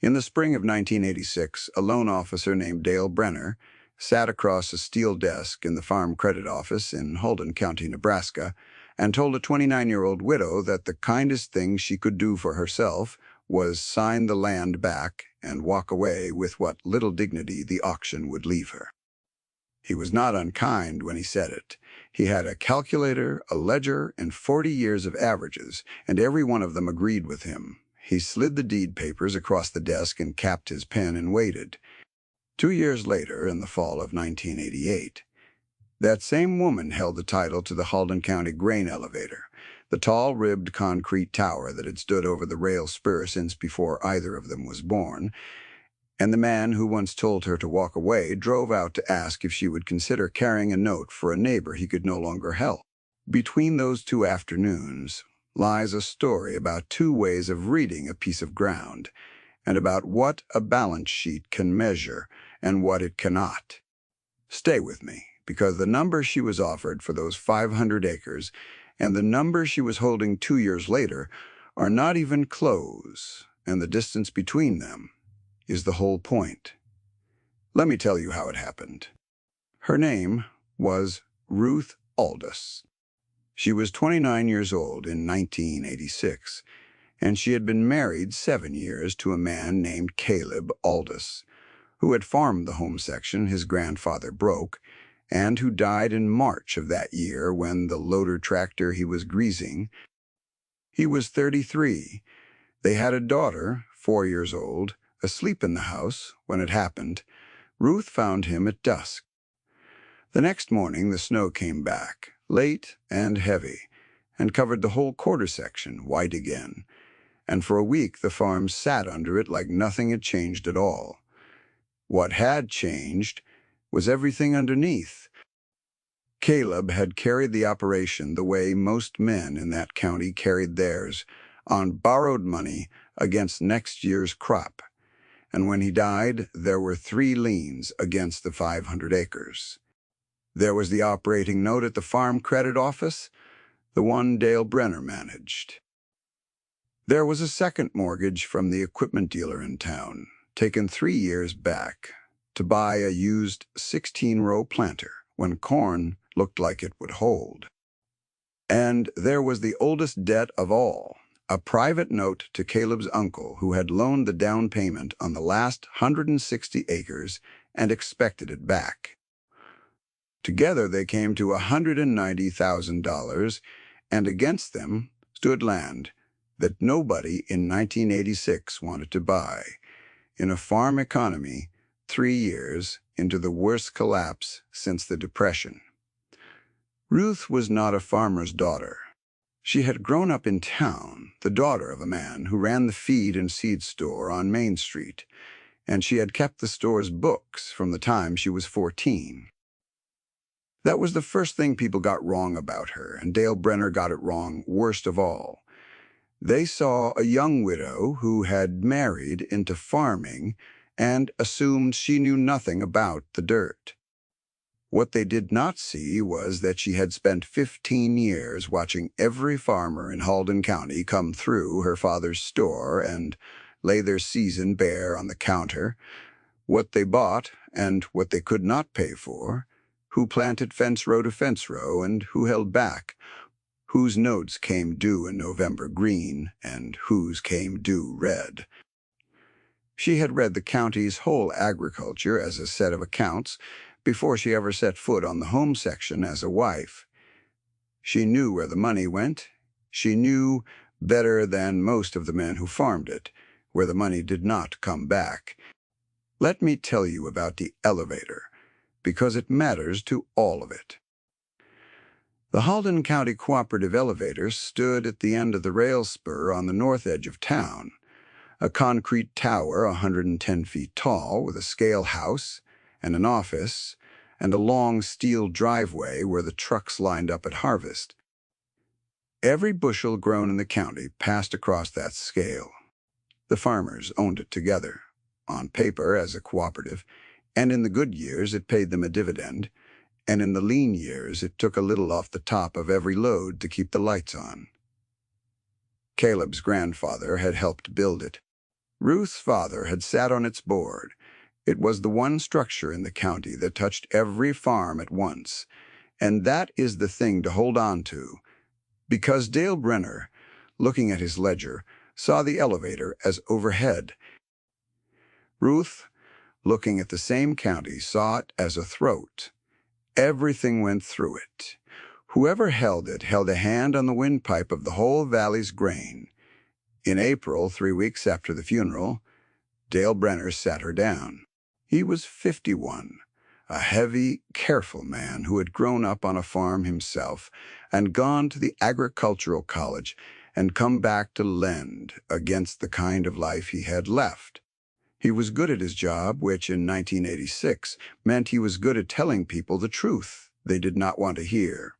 In the spring of 1986, a loan officer named Dale Brenner sat across a steel desk in the Farm Credit Office in Halden County, Nebraska, and told a 29-year-old widow that the kindest thing she could do for herself was sign the land back and walk away with what little dignity the auction would leave her. He was not unkind when he said it. He had a calculator, a ledger, and 40 years of averages, and every one of them agreed with him. He slid the deed papers across the desk and capped his pen and waited. 2 years later, in the fall of 1988, that same woman held the title to the Halden County grain elevator, the tall, ribbed concrete tower that had stood over the rail spur since before either of them was born, and the man who once told her to walk away drove out to ask if she would consider carrying a note for a neighbor he could no longer help. Between those two afternoons lies a story about two ways of reading a piece of ground, and about what a balance sheet can measure and what it cannot. Stay with me, because the number she was offered for those 500 acres and the number she was holding 2 years later are not even close, and the distance between them is the whole point. Let me tell you how it happened. Her name was Ruth Aldous. She was 29 years old in 1986, and she had been married 7 years to a man named Caleb Aldous, who had farmed the home section his grandfather broke, and who died in March of that year when the loader tractor he was greasing. He was 33. They had a daughter, 4 years old, asleep in the house when it happened. Ruth found him at dusk. The next morning the snow came back, late and heavy, and covered the whole quarter section white again, and for a week the farm sat under it like nothing had changed at all. What had changed was everything underneath. Caleb had carried the operation the way most men in that county carried theirs, on borrowed money against next year's crop. And when he died, there were 3 liens against the 500 acres. There was the operating note at the Farm Credit Office, the one Dale Brenner managed. There was a second mortgage from the equipment dealer in town, taken 3 years back, to buy a used 16-row planter when corn looked like it would hold. And there was the oldest debt of all, a private note to Caleb's uncle who had loaned the down payment on the last 160 acres and expected it back. Together they came to $190,000, and against them stood land that nobody in 1986 wanted to buy, in a farm economy 3 years into the worst collapse since the Depression. Ruth was not a farmer's daughter. She had grown up in town, the daughter of a man who ran the feed and seed store on Main Street, and she had kept the store's books from the time she was 14. That was the first thing people got wrong about her, and Dale Brenner got it wrong worst of all. They saw a young widow who had married into farming and assumed she knew nothing about the dirt. What they did not see was that she had spent 15 years watching every farmer in Halden County come through her father's store and lay their season bare on the counter, what they bought and what they could not pay for, who planted fence row to fence row and who held back, whose notes came due in November green and whose came due red. She had read the county's whole agriculture as a set of accounts before she ever set foot on the home section as a wife. She knew where the money went. She knew, better than most of the men who farmed it, where the money did not come back. Let me tell you about the elevator, because it matters to all of it. The Halden County Cooperative Elevator stood at the end of the rail spur on the north edge of town, a concrete tower 110 feet tall with a scale house and an office and a long steel driveway where the trucks lined up at harvest. Every bushel grown in the county passed across that scale. The farmers owned it together, on paper as a cooperative, and in the good years it paid them a dividend, and in the lean years it took a little off the top of every load to keep the lights on. Caleb's grandfather had helped build it. Ruth's father had sat on its board. It was the one structure in the county that touched every farm at once, and that is the thing to hold on to, because Dale Brenner, looking at his ledger, saw the elevator as overhead. Ruth, looking at the same county, saw it as a throat. Everything went through it. Whoever held it held a hand on the windpipe of the whole valley's grain. In April, 3 weeks after the funeral, Dale Brenner sat her down. He was 51, a heavy, careful man who had grown up on a farm himself and gone to the agricultural college and come back to lend against the kind of life he had left. He was good at his job, which in 1986 meant he was good at telling people the truth they did not want to hear.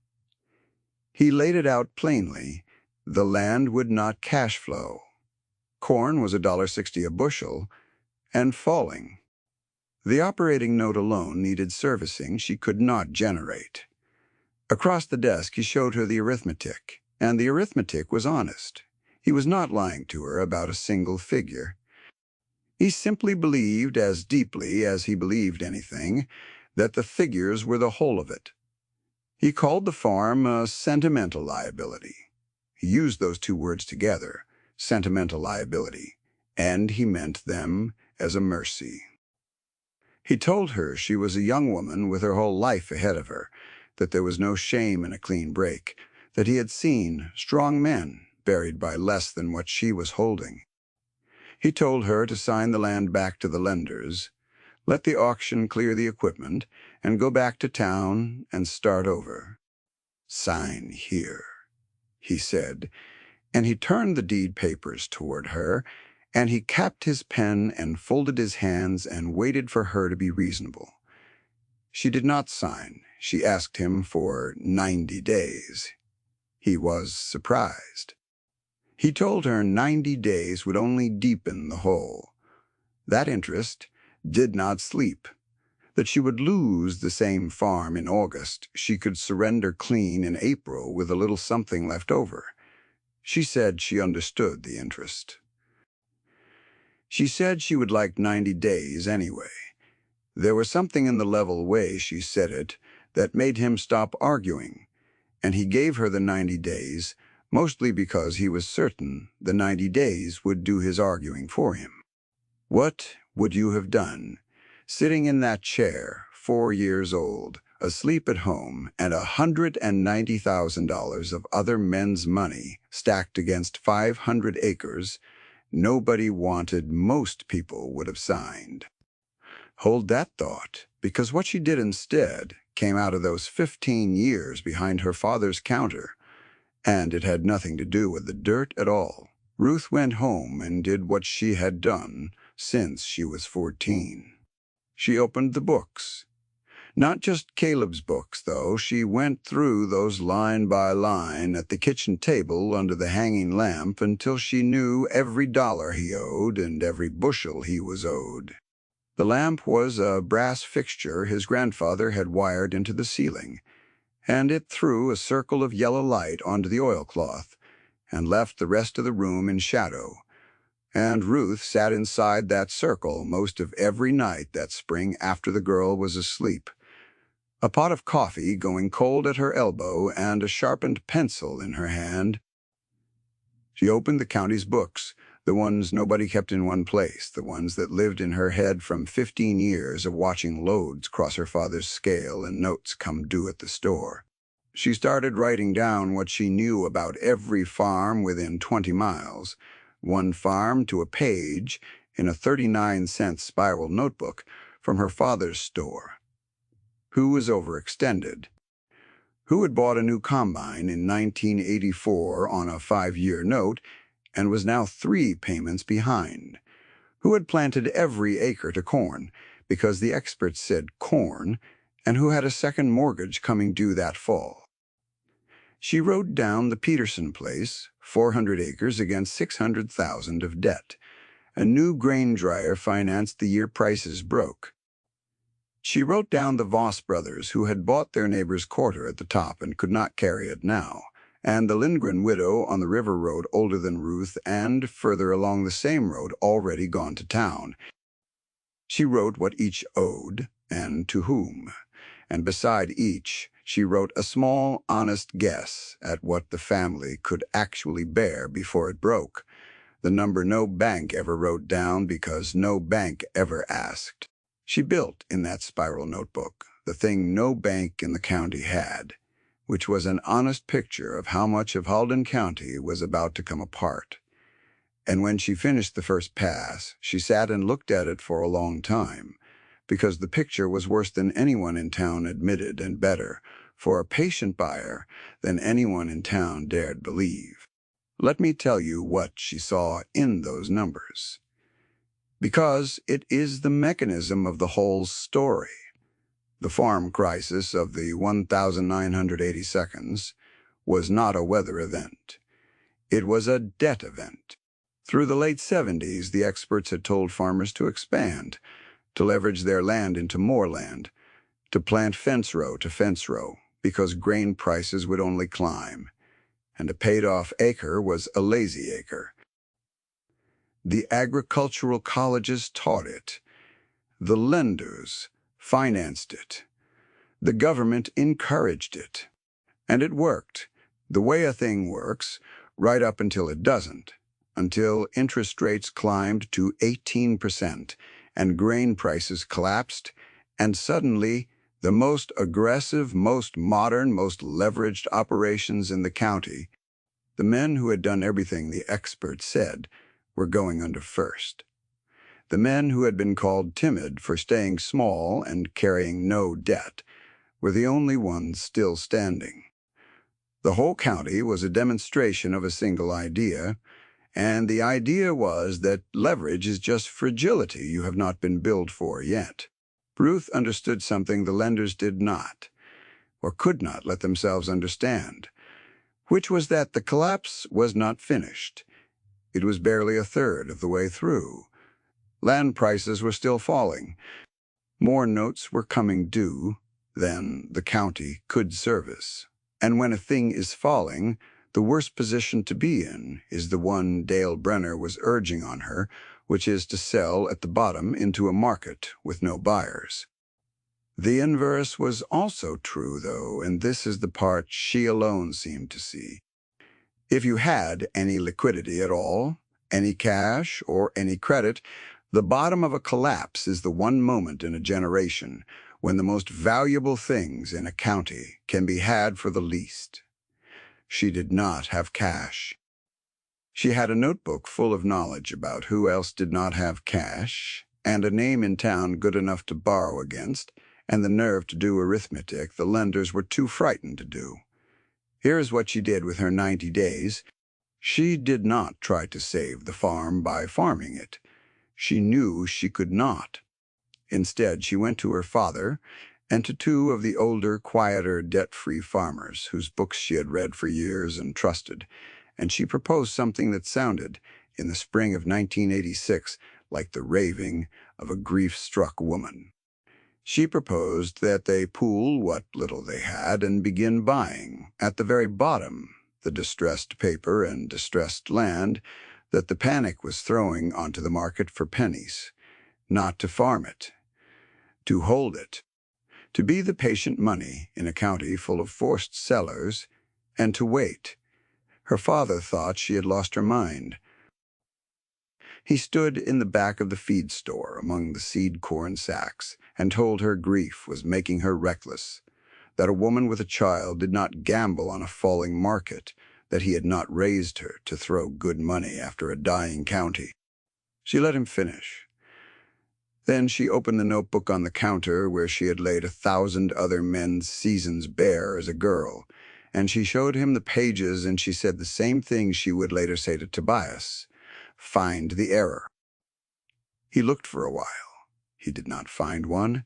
He laid it out plainly. The land would not cash flow. Corn was $1.60 a bushel and falling. The operating note alone needed servicing she could not generate. Across the desk he showed her the arithmetic, and the arithmetic was honest. He was not lying to her about a single figure. He simply believed, as deeply as he believed anything, that the figures were the whole of it. He called the farm a sentimental liability. He used those two words together, sentimental liability, and he meant them as a mercy. He told her she was a young woman with her whole life ahead of her, that there was no shame in a clean break, that he had seen strong men buried by less than what she was holding. He told her to sign the land back to the lenders, let the auction clear the equipment, and go back to town and start over. "Sign here," he said, and he turned the deed papers toward her, and he capped his pen and folded his hands and waited for her to be reasonable. She did not sign. She asked him for 90 days. He was surprised. He told her 90 days would only deepen the hole. That interest did not sleep. That she would lose the same farm in August, she could surrender clean in April with a little something left over. She said she understood the interest. She said she would like 90 days anyway. There was something in the level way she said it that made him stop arguing, and he gave her the 90 days, mostly because he was certain the 90 days would do his arguing for him. What would you have done, sitting in that chair, 4 years old, asleep at home, and $190,000 of other men's money stacked against 500 acres nobody wanted, most people would have signed? Hold that thought, because what she did instead came out of those 15 years behind her father's counter, and it had nothing to do with the dirt at all. Ruth went home and did what she had done since she was 14. She opened the books. Not just Caleb's books, though. She went through those line by line at the kitchen table under the hanging lamp until she knew every dollar he owed and every bushel he was owed. The lamp was a brass fixture his grandfather had wired into the ceiling, and it threw a circle of yellow light onto the oilcloth and left the rest of the room in shadow. And Ruth sat inside that circle most of every night that spring after the girl was asleep, a pot of coffee going cold at her elbow and a sharpened pencil in her hand. She opened the county's books, the ones nobody kept in one place, the ones that lived in her head from 15 years of watching loads cross her father's scale and notes come due at the store. She started writing down what she knew about every farm within 20 miles, one farm to a page, in a 39-cent spiral notebook from her father's store. Who was overextended? Who had bought a new combine in 1984 on a 5-year note and was now 3 payments behind? Who had planted every acre to corn because the experts said corn, and who had a second mortgage coming due that fall? She wrote down the Peterson place, 400 acres against $600,000 of debt. A new grain dryer financed the year prices broke. She wrote down the Voss brothers who had bought their neighbor's quarter at the top and could not carry it now, and the Lindgren widow on the river road older than Ruth and further along the same road already gone to town. She wrote what each owed and to whom, and beside each she wrote a small, honest guess at what the family could actually bear before it broke, the number no bank ever wrote down because no bank ever asked. She built in that spiral notebook the thing no bank in the county had, which was an honest picture of how much of Halden County was about to come apart. And when she finished the first pass, she sat and looked at it for a long time, because the picture was worse than anyone in town admitted and better, for a patient buyer, than anyone in town dared believe. Let me tell you what she saw in those numbers, because it is the mechanism of the whole story. The farm crisis of the 1980 seconds was not a weather event. It was a debt event. Through the late 70s, the experts had told farmers to expand, to leverage their land into more land, to plant fence row to fence row, because grain prices would only climb, and a paid-off acre was a lazy acre. The agricultural colleges taught it. The lenders financed it. The government encouraged it. And it worked, the way a thing works, right up until it doesn't, until interest rates climbed to 18% and grain prices collapsed, and suddenly the most aggressive, most modern, most leveraged operations in the county, the men who had done everything the experts said, were going under first. The men who had been called timid for staying small and carrying no debt were the only ones still standing. The whole county was a demonstration of a single idea, and the idea was that leverage is just fragility you have not been built for yet. Ruth understood something the lenders did not, or could not let themselves understand, which was that the collapse was not finished. It was barely a third of the way through. Land prices were still falling. More notes were coming due than the county could service. And when a thing is falling, the worst position to be in is the one Dale Brenner was urging on her, which is to sell at the bottom into a market with no buyers. The inverse was also true, though, and this is the part she alone seemed to see. If you had any liquidity at all, any cash or any credit, the bottom of a collapse is the one moment in a generation when the most valuable things in a county can be had for the least. She did not have cash. She had a notebook full of knowledge about who else did not have cash, and a name in town good enough to borrow against, and the nerve to do arithmetic the lenders were too frightened to do. Here's what she did with her 90 days. She did not try to save the farm by farming it. She knew she could not. Instead, she went to her father and to two of the older, quieter, debt-free farmers whose books she had read for years and trusted, and she proposed something that sounded, in the spring of 1986, like the raving of a grief-struck woman. She proposed that they pool what little they had and begin buying, at the very bottom, the distressed paper and distressed land that the panic was throwing onto the market for pennies, not to farm it, to hold it, to be the patient money in a county full of forced sellers, and to wait. Her father thought she had lost her mind. He stood in the back of the feed store among the seed corn sacks and told her grief was making her reckless, that a woman with a child did not gamble on a falling market, that he had not raised her to throw good money after a dying county. She let him finish. Then she opened the notebook on the counter where she had laid 1,000 other men's seasons bare as a girl, and she showed him the pages, and she said the same thing she would later say to Tobias: "Find the error." He looked for a while. He did not find one,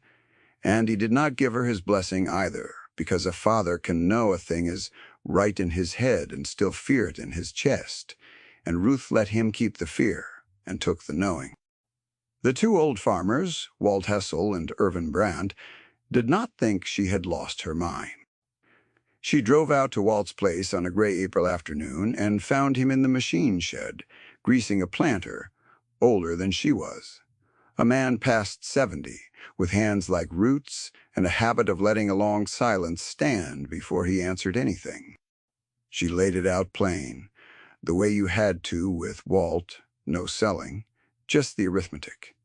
and he did not give her his blessing either, because a father can know a thing is right in his head and still fear it in his chest, and Ruth let him keep the fear and took the knowing. The two old farmers, Walt Hessel and Irvin Brandt, did not think she had lost her mind. She drove out to Walt's place on a gray April afternoon and found him in the machine shed, greasing a planter, older than she was. A man past 70, with hands like roots and a habit of letting a long silence stand before he answered anything. She laid it out plain, the way you had to with Walt, no selling, just the arithmetic.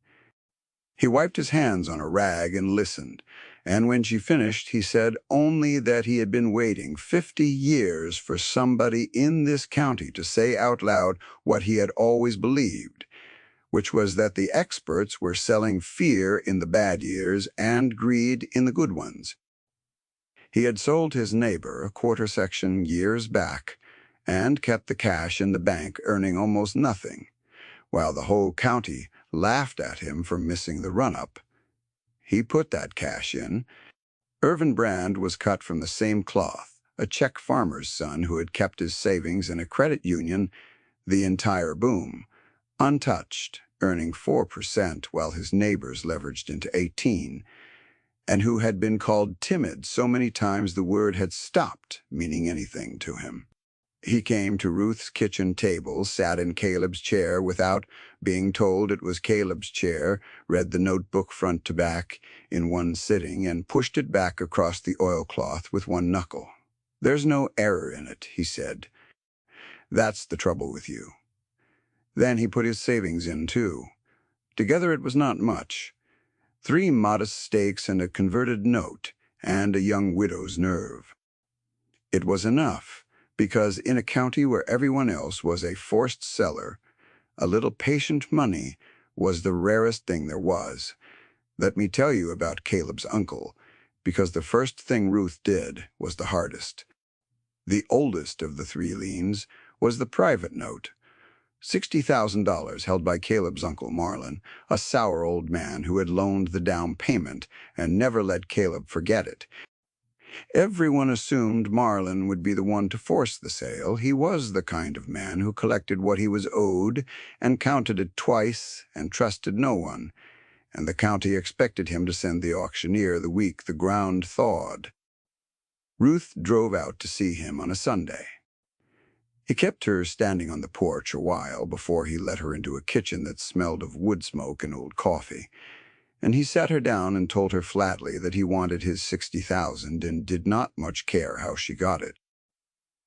He wiped his hands on a rag and listened, and when she finished, he said only that he had been waiting 50 years for somebody in this county to say out loud what he had always believed, which was that the experts were selling fear in the bad years and greed in the good ones. He had sold his neighbor a quarter section years back and kept the cash in the bank, earning almost nothing, while the whole county laughed at him for missing the run-up. He put that cash in. Irvin Brand was cut from the same cloth, a Czech farmer's son who had kept his savings in a credit union the entire boom, untouched, earning 4% while his neighbors leveraged into 18%, and who had been called timid so many times the word had stopped meaning anything to him. He came to Ruth's kitchen table, sat in Caleb's chair without being told it was Caleb's chair, read the notebook front to back in one sitting, and pushed it back across the oilcloth with one knuckle. "There's no error in it," he said. "That's the trouble with you." Then he put his savings in, too. Together it was not much. 3 modest stakes and a converted note, and a young widow's nerve. It was enough, because in a county where everyone else was a forced seller, a little patient money was the rarest thing there was. Let me tell you about Caleb's uncle, because the first thing Ruth did was the hardest. The oldest of the 3 liens was the private note, $60,000 held by Caleb's uncle Marlin, a sour old man who had loaned the down payment and never let Caleb forget it. Everyone assumed Marlin would be the one to force the sale. He was the kind of man who collected what he was owed and counted it twice and trusted no one, and the county expected him to send the auctioneer the week the ground thawed. Ruth drove out to see him on a Sunday. He kept her standing on the porch a while before he let her into a kitchen that smelled of wood smoke and old coffee, and he sat her down and told her flatly that he wanted his $60,000 and did not much care how she got it.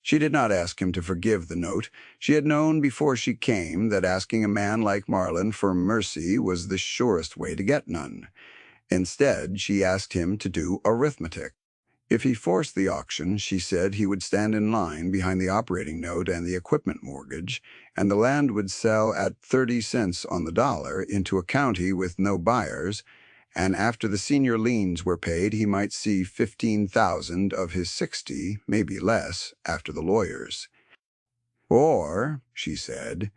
She did not ask him to forgive the note. She had known before she came that asking a man like Marlin for mercy was the surest way to get none. Instead, she asked him to do arithmetic. If he forced the auction, she said he would stand in line behind the operating note and the equipment mortgage, and the land would sell at 30 cents on the dollar into a county with no buyers, and after the senior liens were paid, he might see 15,000 of his 60, maybe less, after the lawyers. Or, she said,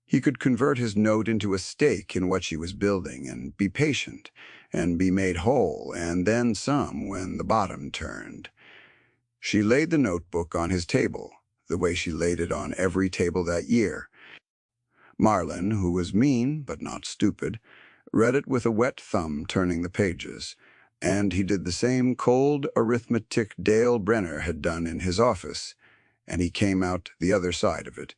he could convert his note into a stake in what she was building and be patient and be made whole, and then some when the bottom turned. She laid the notebook on his table, the way she laid it on every table that year. Marlin, who was mean but not stupid, read it with a wet thumb turning the pages, and he did the same cold arithmetic Dale Brenner had done in his office, and he came out the other side of it,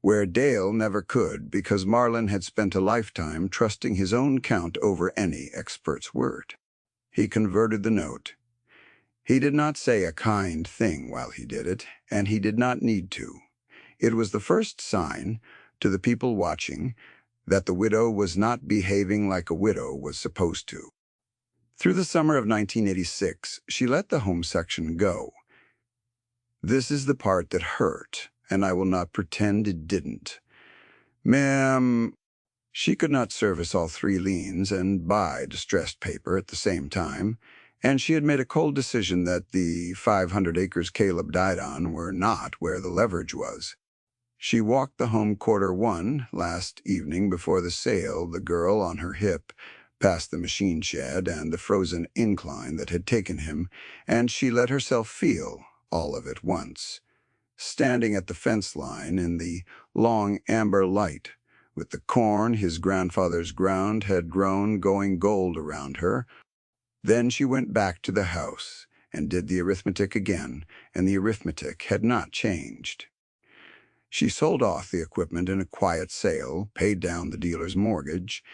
where Dale never could because Marlin had spent a lifetime trusting his own count over any expert's word. He converted the note. He did not say a kind thing while he did it, and he did not need to. It was the first sign, to the people watching, that the widow was not behaving like a widow was supposed to. Through the summer of 1986, she let the home section go. This is the part that hurt, and I will not pretend it didn't. Ma'am, she could not service all 3 liens and buy distressed paper at the same time, and she had made a cold decision that the 500 acres Caleb died on were not where the leverage was. She walked the home Q1 last evening before the sale, the girl on her hip, past the machine shed and the frozen incline that had taken him, and she let herself feel all of it once. Standing at the fence line in the long amber light, with the corn his grandfather's ground had grown going gold around her. Then she went back to the house, and did the arithmetic again, and the arithmetic had not changed. She sold off the equipment in a quiet sale, paid down the dealer's mortgage,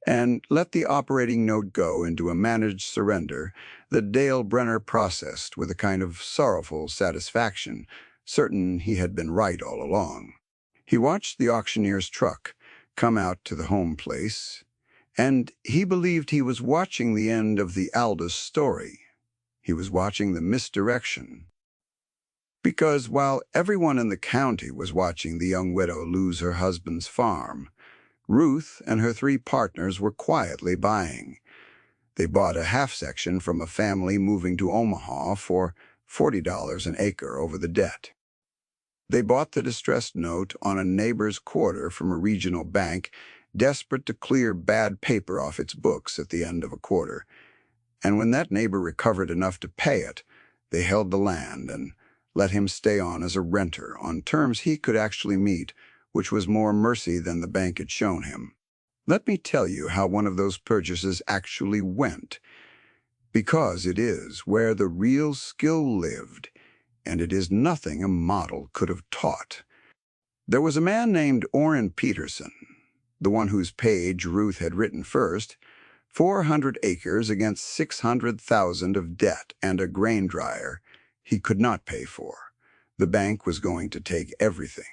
and let the operating note go into a managed surrender that Dale Brenner processed with a kind of sorrowful satisfaction, certain he had been right all along. He watched the auctioneer's truck come out to the home place, and he believed he was watching the end of the Aldous story. He was watching the misdirection. Because while everyone in the county was watching the young widow lose her husband's farm, Ruth and her 3 partners were quietly buying. They bought a half-section from a family moving to Omaha for $40 an acre over the debt. They bought the distressed note on a neighbor's quarter from a regional bank, desperate to clear bad paper off its books at the end of a quarter. And when that neighbor recovered enough to pay it, they held the land and let him stay on as a renter on terms he could actually meet, which was more mercy than the bank had shown him. Let me tell you how one of those purchases actually went, because it is where the real skill lived, and it is nothing a model could have taught. There was a man named Orrin Peterson, the one whose page Ruth had written first, 400 acres against 600,000 of debt and a grain dryer he could not pay for. The bank was going to take everything.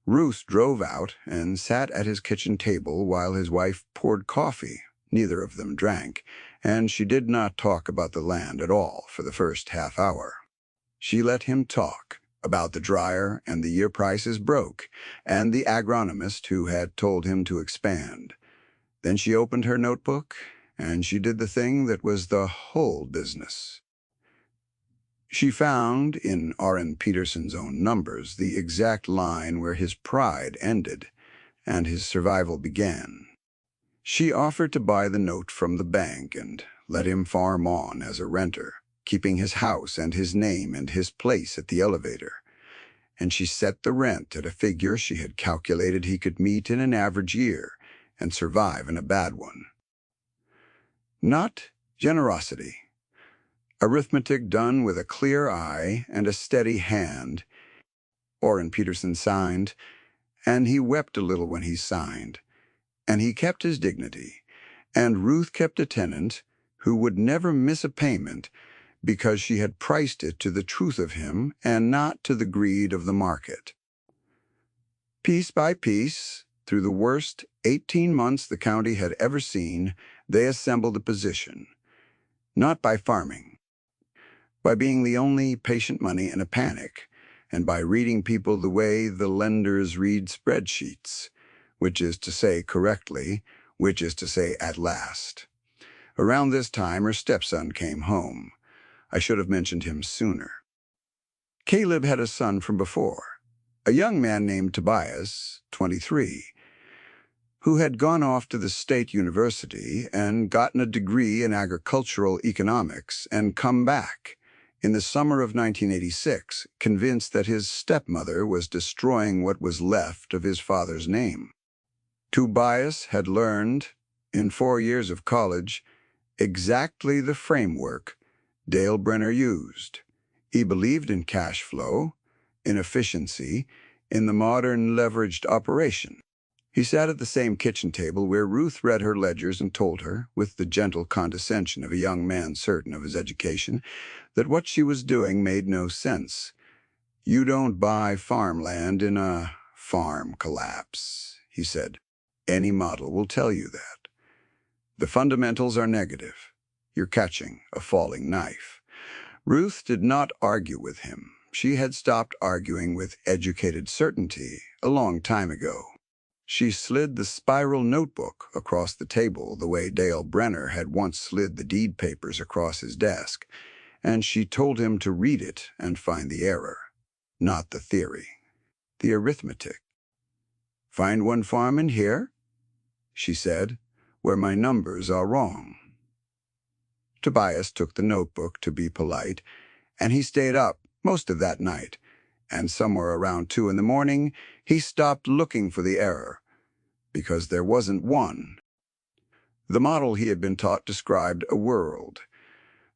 Ruth drove out and sat at his kitchen table while his wife poured coffee. Neither of them drank, and she did not talk about the land at all for the first half hour. She let him talk about the dryer and the year prices broke, and the agronomist who had told him to expand. Then she opened her notebook, and she did the thing that was the whole business. She found, in Orrin Peterson's own numbers, the exact line where his pride ended and his survival began. She offered to buy the note from the bank and let him farm on as a renter, keeping his house and his name and his place at the elevator. And she set the rent at a figure she had calculated he could meet in an average year and survive in a bad one. Not generosity. Arithmetic done with a clear eye and a steady hand. Orrin Peterson signed, and he wept a little when he signed, and he kept his dignity, and Ruth kept a tenant who would never miss a payment because she had priced it to the truth of him and not to the greed of the market. Piece by piece, through the worst 18 months the county had ever seen, they assembled a position, not by farming, by being the only patient money in a panic, and by reading people the way the lenders read spreadsheets, which is to say correctly, which is to say at last. Around this time her stepson came home. I should have mentioned him sooner. Caleb had a son from before, a young man named Tobias, 23, who had gone off to the state university and gotten a degree in agricultural economics and come back in the summer of 1986, convinced that his stepmother was destroying what was left of his father's name. Tobias had learned, in 4 years of college, exactly the framework Dale Brenner used. He believed in cash flow, in efficiency, in the modern leveraged operation. He sat at the same kitchen table where Ruth read her ledgers and told her, with the gentle condescension of a young man certain of his education, that what she was doing made no sense. "You don't buy farmland in a farm collapse," he said. "Any model will tell you that. The fundamentals are negative. You're catching a falling knife." Ruth did not argue with him. She had stopped arguing with educated certainty a long time ago. She slid the spiral notebook across the table the way Dale Brenner had once slid the deed papers across his desk, and she told him to read it and find the error, not the theory, the arithmetic. "Find one farm in here," she said, "where my numbers are wrong." Tobias took the notebook to be polite, and he stayed up most of that night, and somewhere around 2 in the morning he stopped looking for the error, because there wasn't one. The model he had been taught described a world.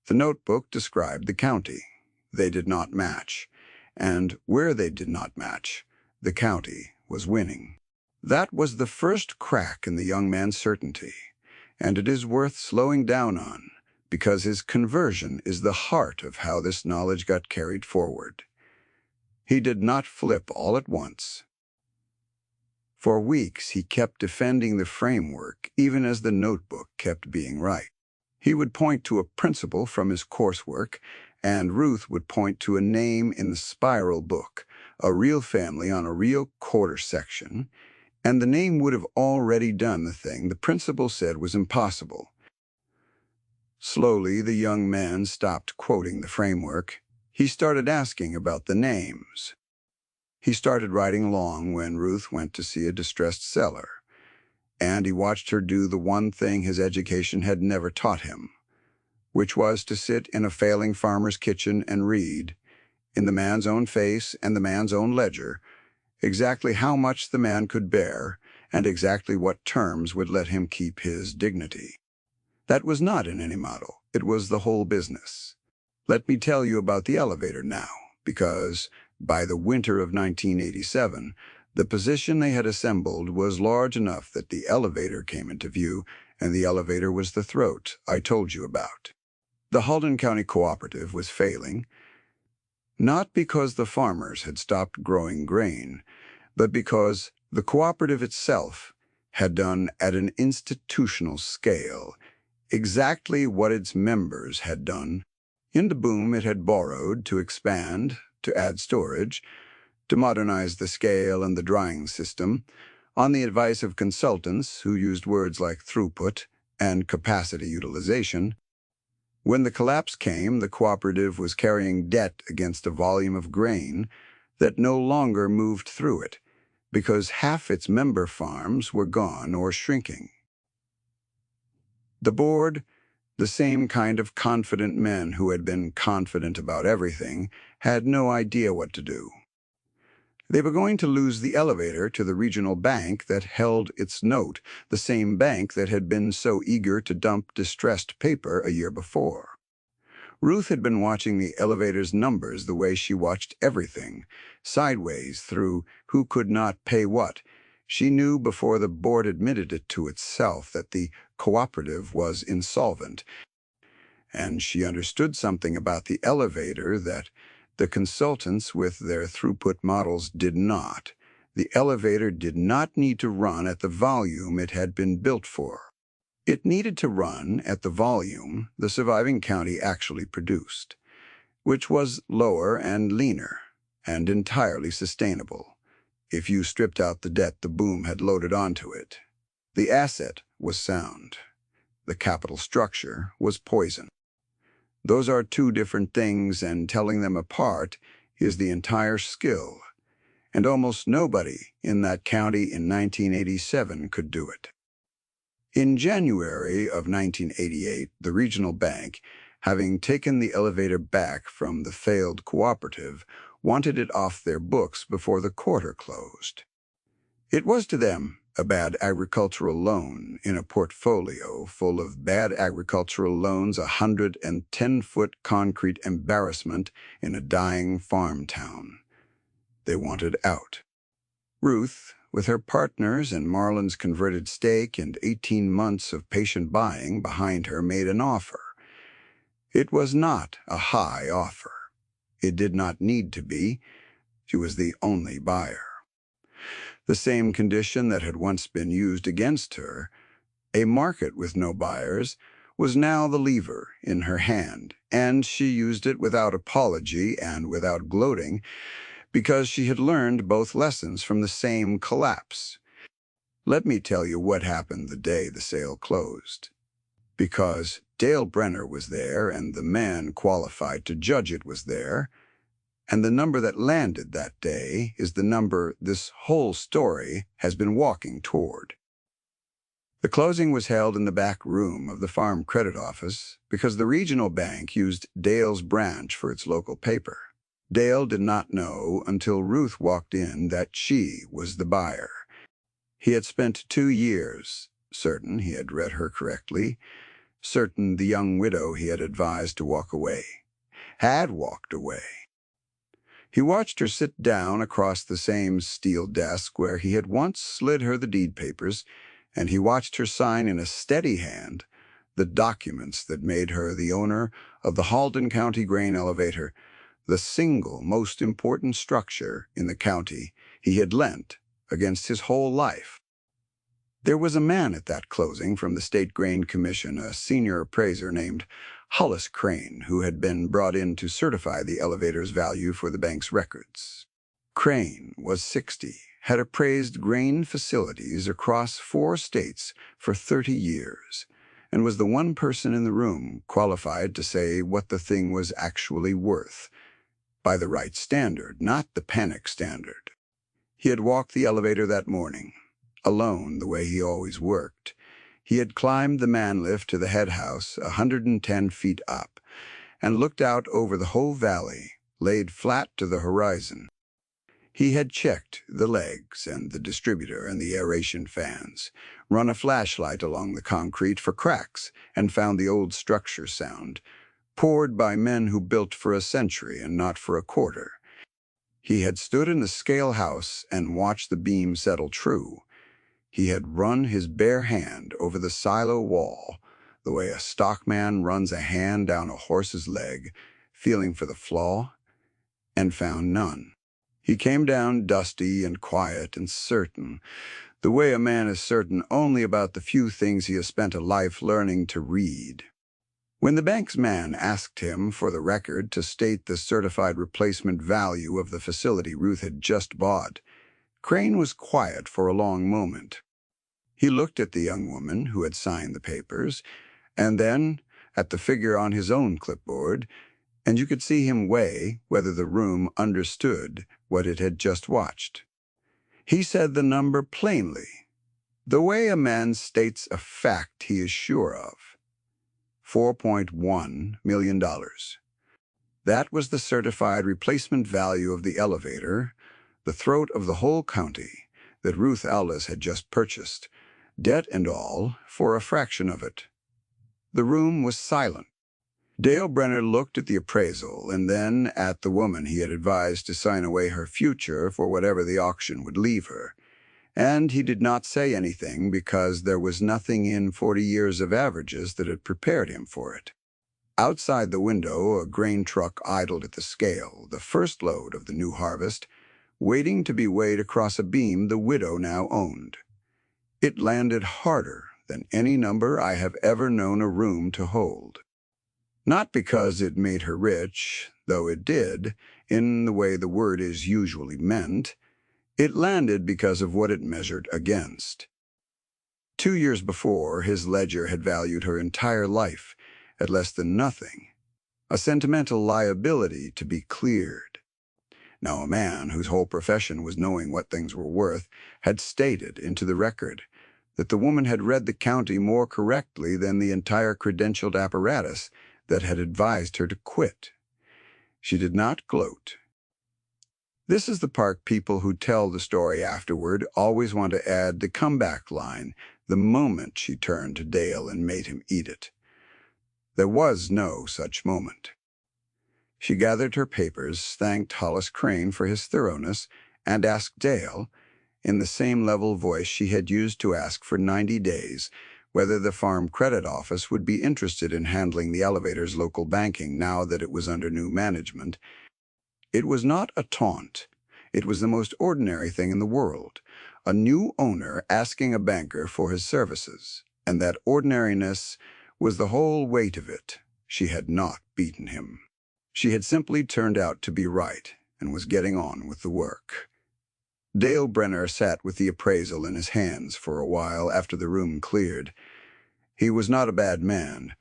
The notebook described the county. They did not match, and where they did not match, the county was winning. That was the first crack in the young man's certainty, and it is worth slowing down on, because his conversion is the heart of how this knowledge got carried forward. He did not flip all at once. For weeks he kept defending the framework, even as the notebook kept being right. He would point to a principle from his coursework, and Ruth would point to a name in the spiral book, a real family on a real quarter section, and the name would have already done the thing the principal said was impossible. Slowly, the young man stopped quoting the framework. He started asking about the names. He started riding along when Ruth went to see a distressed seller, and he watched her do the one thing his education had never taught him, which was to sit in a failing farmer's kitchen and read, in the man's own face and the man's own ledger, exactly how much the man could bear and exactly what terms would let him keep his dignity. That was not in any model. It was the whole business. Let me tell you about the elevator now, because by the winter of 1987, the position they had assembled was large enough that the elevator came into view, and the elevator was the throat I told you about. The Halden County Cooperative was failing, not because the farmers had stopped growing grain, but because the cooperative itself had done at an institutional scale exactly what its members had done. In the boom it had borrowed to expand, to add storage, to modernize the scale and the drying system, on the advice of consultants who used words like throughput and capacity utilization. When the collapse came, the cooperative was carrying debt against a volume of grain that no longer moved through it, because half its member farms were gone or shrinking. The board, the same kind of confident men who had been confident about everything, had no idea what to do. They were going to lose the elevator to the regional bank that held its note, the same bank that had been so eager to dump distressed paper a year before. Ruth had been watching the elevator's numbers the way she watched everything, sideways through who could not pay what. She knew before the board admitted it to itself that the cooperative was insolvent, and she understood something about the elevator that the consultants with their throughput models did not. The elevator did not need to run at the volume it had been built for. It needed to run at the volume the surviving county actually produced, which was lower and leaner and entirely sustainable, if you stripped out the debt the boom had loaded onto it. The asset was sound. The capital structure was poison. Those are two different things, and telling them apart is the entire skill, and almost nobody in that county in 1987 could do it. In January of 1988, the regional bank, having taken the elevator back from the failed cooperative, wanted it off their books before the quarter closed. It was to them a bad agricultural loan in a portfolio full of bad agricultural loans, 110-foot concrete embarrassment in a dying farm town. They wanted out. Ruth, with her partners and Marlon's converted stake and 18 months of patient buying behind her, made an offer. It was not a high offer. It did not need to be. She was the only buyer. The same condition that had once been used against her, a market with no buyers, was now the lever in her hand, and she used it without apology and without gloating, because she had learned both lessons from the same collapse. Let me tell you what happened the day the sale closed. Because Dale Brenner was there, and the man qualified to judge it was there, and the number that landed that day is the number this whole story has been walking toward. The closing was held in the back room of the Farm Credit Office because the regional bank used Dale's branch for its local paper. Dale did not know until Ruth walked in that she was the buyer. He had spent 2 years, certain he had read her correctly, certain the young widow he had advised to walk away had walked away. He watched her sit down across the same steel desk where he had once slid her the deed papers, and he watched her sign in a steady hand the documents that made her the owner of the Halden County Grain Elevator, the single most important structure in the county he had lent against his whole life. There was a man at that closing from the State Grain Commission, a senior appraiser named Hollis Crane, who had been brought in to certify the elevator's value for the bank's records. Crane was 60, had appraised grain facilities across 4 states for 30 years, and was the one person in the room qualified to say what the thing was actually worth, by the right standard, not the panic standard. He had walked the elevator that morning, alone the way he always worked. He had climbed the man lift to the head house 110 feet up and looked out over the whole valley, laid flat to the horizon. He had checked the legs and the distributor and the aeration fans, run a flashlight along the concrete for cracks, and found the old structure sound, poured by men who built for a century and not for a quarter. He had stood in the scale house and watched the beam settle true. He had run his bare hand over the silo wall, the way a stockman runs a hand down a horse's leg, feeling for the flaw, and found none. He came down dusty and quiet and certain, the way a man is certain only about the few things he has spent a life learning to read. When the bank's man asked him for the record to state the certified replacement value of the facility Ruth had just bought, Crane was quiet for a long moment. He looked at the young woman who had signed the papers, and then at the figure on his own clipboard, and you could see him weigh whether the room understood what it had just watched. He said the number plainly, the way a man states a fact he is sure of. $4.1 million. That was the certified replacement value of the elevator, the throat of the whole county, that Ruth Aldous had just purchased, debt and all, for a fraction of it. The room was silent. Dale Brenner looked at the appraisal and then at the woman he had advised to sign away her future for whatever the auction would leave her. And he did not say anything because there was nothing in 40 years of averages that had prepared him for it. Outside the window, a grain truck idled at the scale, the first load of the new harvest, waiting to be weighed across a beam the widow now owned. It landed harder than any number I have ever known a room to hold. Not because it made her rich, though it did, in the way the word is usually meant. It landed because of what it measured against. 2 years before, his ledger had valued her entire life at less than nothing, a sentimental liability to be cleared. Now a man whose whole profession was knowing what things were worth had stated into the record that the woman had read the county more correctly than the entire credentialed apparatus that had advised her to quit. She did not gloat. This is the part people who tell the story afterward always want to add the comeback line the moment she turned to Dale and made him eat it. There was no such moment. She gathered her papers, thanked Hollis Crane for his thoroughness, and asked Dale, in the same level voice she had used to ask for 90 days, whether the Farm Credit Office would be interested in handling the elevator's local banking now that it was under new management. It was not a taunt. It was the most ordinary thing in the world, a new owner asking a banker for his services, and that ordinariness was the whole weight of it. She had not beaten him. She had simply turned out to be right and was getting on with the work. Dale Brenner sat with the appraisal in his hands for a while after the room cleared. He was not a bad man.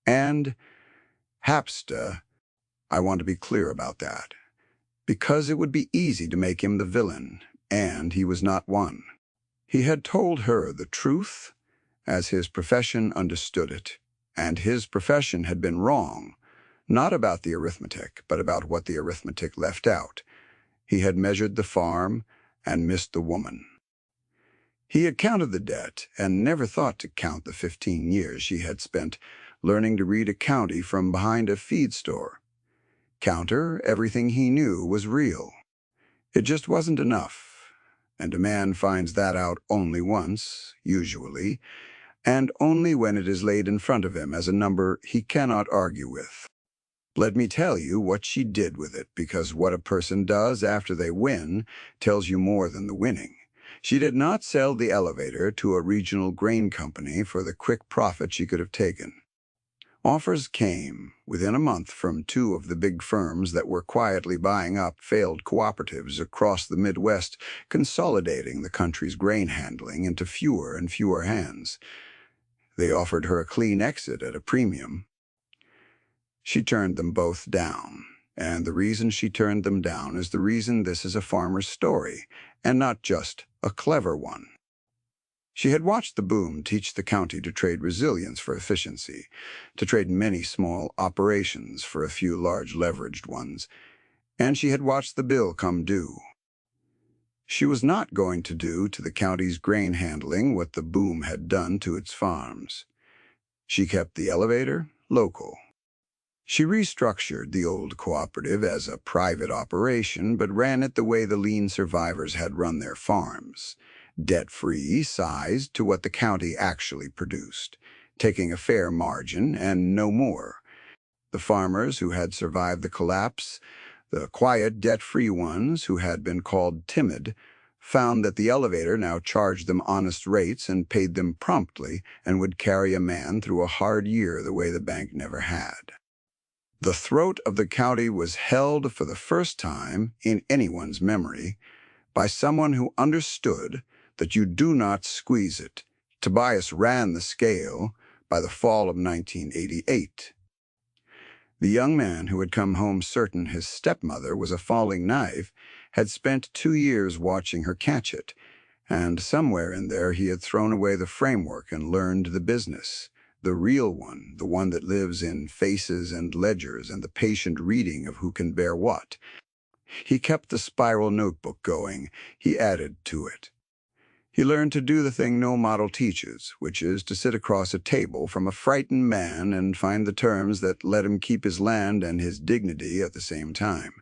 And Hapsta, I want to be clear about that, because it would be easy to make him the villain, and he was not one. He had told her the truth, as his profession understood it, and his profession had been wrong, not about the arithmetic, but about what the arithmetic left out. He had measured the farm and missed the woman. He had counted the debt and never thought to count the 15 years she had spent learning to read a county from behind a feed store. Counter, everything he knew was real. It just wasn't enough. And a man finds that out only once, usually, and only when it is laid in front of him as a number he cannot argue with. Let me tell you what she did with it, because what a person does after they win tells you more than the winning. She did not sell the elevator to a regional grain company for the quick profit she could have taken. Offers came within a month from two of the big firms that were quietly buying up failed cooperatives across the Midwest, consolidating the country's grain handling into fewer and fewer hands. They offered her a clean exit at a premium. She turned them both down, and the reason she turned them down is the reason this is a farmer's story, and not just a clever one. She had watched the boom teach the county to trade resilience for efficiency, to trade many small operations for a few large leveraged ones, and she had watched the bill come due. She was not going to do to the county's grain handling what the boom had done to its farms. She kept the elevator local. She restructured the old cooperative as a private operation, but ran it the way the lean survivors had run their farms, debt-free, sized to what the county actually produced, taking a fair margin and no more. The farmers who had survived the collapse, the quiet, debt-free ones who had been called timid, found that the elevator now charged them honest rates and paid them promptly and would carry a man through a hard year the way the bank never had. The throat of the county was held for the first time in anyone's memory by someone who understood that you do not squeeze it. Tobias ran the scale by the fall of 1988. The young man who had come home certain his stepmother was a falling knife had spent 2 years watching her catch it, and somewhere in there he had thrown away the framework and learned the business. The real one, the one that lives in faces and ledgers and the patient reading of who can bear what. He kept the spiral notebook going. He added to it. He learned to do the thing no model teaches, which is to sit across a table from a frightened man and find the terms that let him keep his land and his dignity at the same time.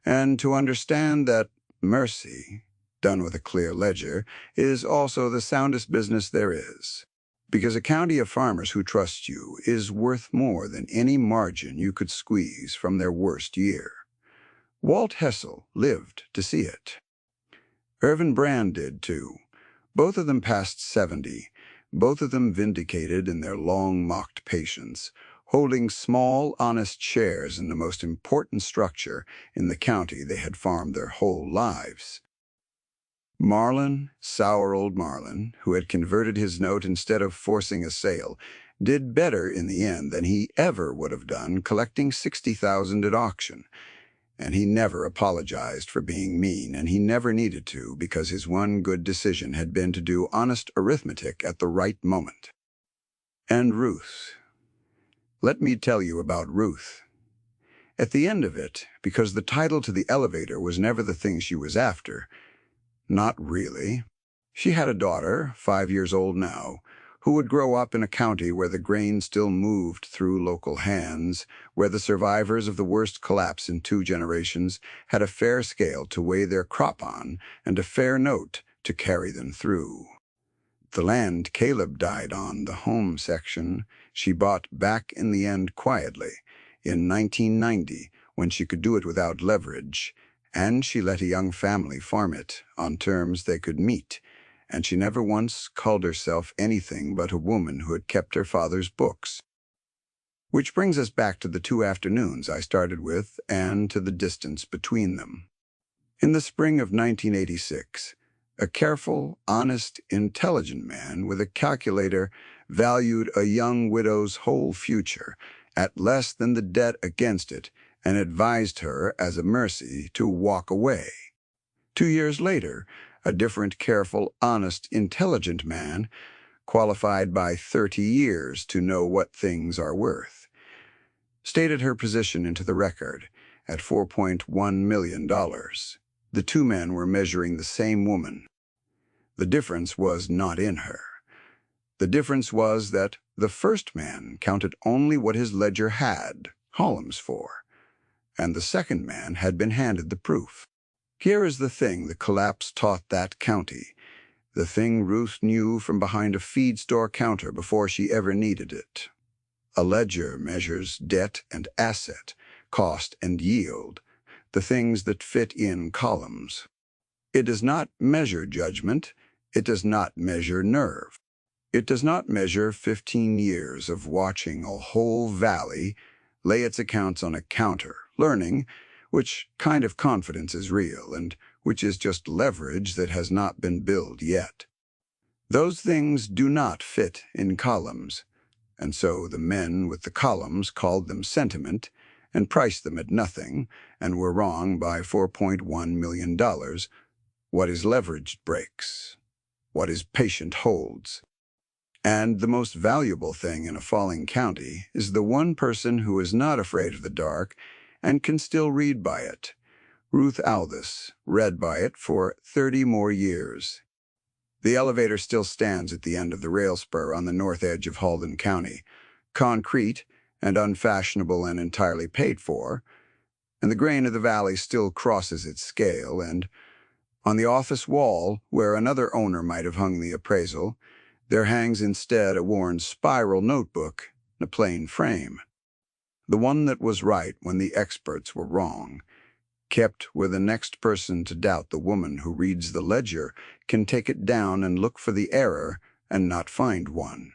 And to understand that mercy, done with a clear ledger, is also the soundest business there is. Because a county of farmers who trust you is worth more than any margin you could squeeze from their worst year. Walt Hessel lived to see it. Irvin Brand did too. Both of them past 70, both of them vindicated in their long-mocked patience, holding small, honest shares in the most important structure in the county they had farmed their whole lives. Marlin, sour old Marlin, who had converted his note instead of forcing a sale, did better in the end than he ever would have done collecting $60,000 at auction. And he never apologized for being mean, and he never needed to, because his one good decision had been to do honest arithmetic at the right moment. And Ruth. Let me tell you about Ruth. At the end of it, because the title to the elevator was never the thing she was after, not really. She had a daughter, 5 years old now, who would grow up in a county where the grain still moved through local hands, where the survivors of the worst collapse in 2 generations had a fair scale to weigh their crop on and a fair note to carry them through. The land Caleb died on, the home section, she bought back in the end quietly, in 1990, when she could do it without leverage, and she let a young family farm it on terms they could meet, and she never once called herself anything but a woman who had kept her father's books. Which brings us back to the 2 afternoons I started with and to the distance between them. In the spring of 1986, a careful, honest, intelligent man with a calculator valued a young widow's whole future at less than the debt against it and advised her as a mercy to walk away. 2 years later, a different, careful, honest, intelligent man, qualified by 30 years to know what things are worth, stated her position into the record at $4.1 million. The 2 men were measuring the same woman. The difference was not in her. The difference was that the first man counted only what his ledger had columns for, and the second man had been handed the proof. Here is the thing the collapse taught that county, the thing Ruth knew from behind a feed store counter before she ever needed it. A ledger measures debt and asset, cost and yield, the things that fit in columns. It does not measure judgment. It does not measure nerve. It does not measure 15 years of watching a whole valley lay its accounts on a counter, learning which kind of confidence is real and which is just leverage that has not been built yet. Those things do not fit in columns, and so the men with the columns called them sentiment and priced them at nothing and were wrong by $4.1 million. What is leveraged breaks. What is patient holds. And the most valuable thing in a falling county is the one person who is not afraid of the dark and can still read by it. Ruth Aldous read by it for 30 more years. The elevator still stands at the end of the rail spur on the north edge of Halden County, concrete and unfashionable and entirely paid for, and the grain of the valley still crosses its scale, and on the office wall, where another owner might have hung the appraisal, there hangs instead a worn spiral notebook in a plain frame. The one that was right when the experts were wrong, kept where the next person to doubt the woman who reads the ledger can take it down and look for the error and not find one.